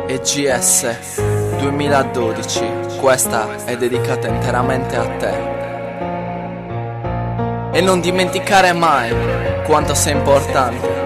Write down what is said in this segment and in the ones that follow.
EGS 2012, questa è dedicata interamente a te. E non dimenticare mai quanto sei importante.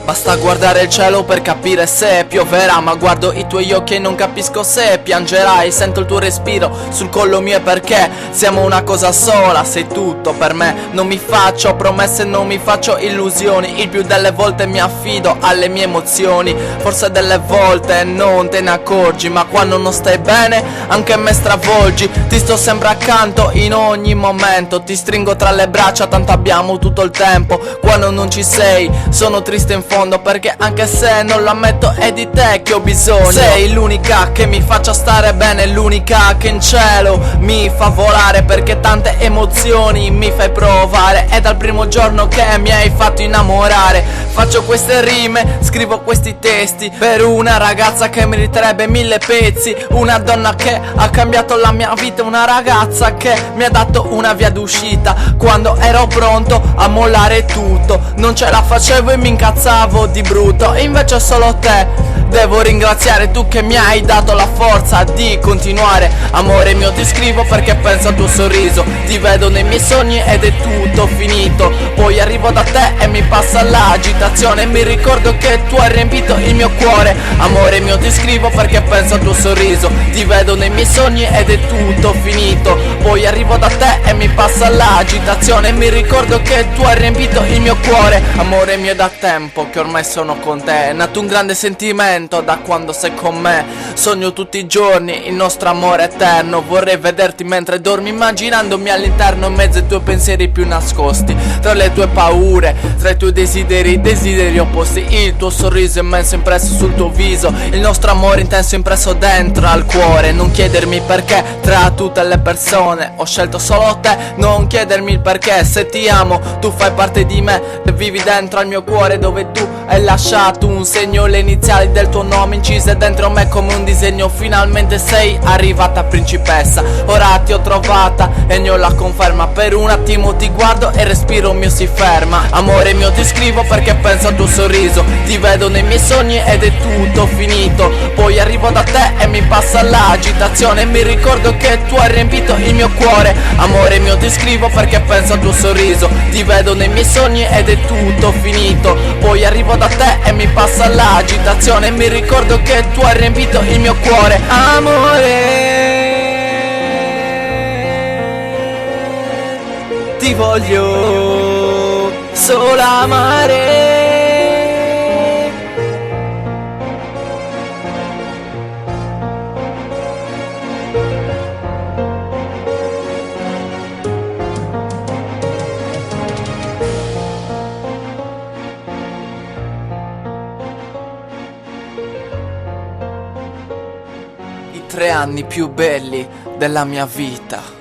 Basta guardare il cielo per capire se pioverà, ma guardo i tuoi occhi e non capisco se piangerai. Sento il tuo respiro sul collo mio e perché siamo una cosa sola, sei tutto per me. Non mi faccio promesse, non mi faccio illusioni. Il più delle volte mi affido alle mie emozioni. Forse delle volte non te ne accorgi, ma quando non stai bene anche me stravolgi. Ti sto sempre accanto in ogni momento, ti stringo tra le braccia, tanto abbiamo tutto il tempo. Quando non ci sei sono triste in fondo, perché anche se non lo ammetto è di te che ho bisogno. Sei l'unica che mi faccia stare bene, l'unica che in cielo mi fa volare, perché tante emozioni mi fai provare. È dal primo giorno che mi hai fatto innamorare. Faccio queste rime, scrivo questi testi per una ragazza che meriterebbe 1000 pezzi. Una donna che ha cambiato la mia vita, una ragazza che mi ha dato una via d'uscita quando ero pronto a mollare tutto. Non ce la facevo e mi incazzavo di brutto, e invece solo te devo ringraziare, tu che mi hai dato la forza di continuare. Amore mio, ti scrivo perché penso al tuo sorriso, ti vedo nei miei sogni ed è tutto finito. Poi arrivo da te e mi passa l'agitazione, mi ricordo che tu hai riempito il mio cuore. Amore mio, ti scrivo perché penso al tuo sorriso, ti vedo nei miei sogni ed è tutto finito. Poi arrivo da te e mi passa l'agitazione, mi ricordo che tu hai riempito il mio cuore. Amore mio, è da tempo che ormai sono con te, è nato un grande sentimento da quando sei con me. Sogno tutti i giorni il nostro amore eterno, vorrei vederti mentre dormi, immaginandomi all'interno in mezzo ai tuoi pensieri più nascosti, tra le tue paure, tra i tuoi desideri opposti. Il tuo sorriso immenso impresso sul tuo viso, il nostro amore intenso impresso dentro al cuore. Non chiedermi perché tra tutte le persone ho scelto solo te, non chiedermi il perché, se ti amo tu fai parte di me, vivi dentro al mio cuore dove tu hai lasciato un segno, le iniziali del tuo nome incise dentro me come un disegno. Finalmente sei arrivata principessa, ora ti ho trovata e ne ho la conferma. Per un attimo ti guardo e il respiro mio si ferma. Amore mio, ti scrivo perché penso al tuo sorriso, ti vedo nei miei sogni ed è tutto finito. Poi arrivo da te e mi passa l'agitazione, mi ricordo che tu hai riempito il mio cuore. Amore mio, ti scrivo perché penso al tuo sorriso, ti vedo nei miei sogni ed è tutto finito. Poi arrivo da te e mi passa l'agitazione, mi ricordo che tu hai riempito il mio cuore. Amore, ti voglio solo amare. I 3 anni più belli della mia vita.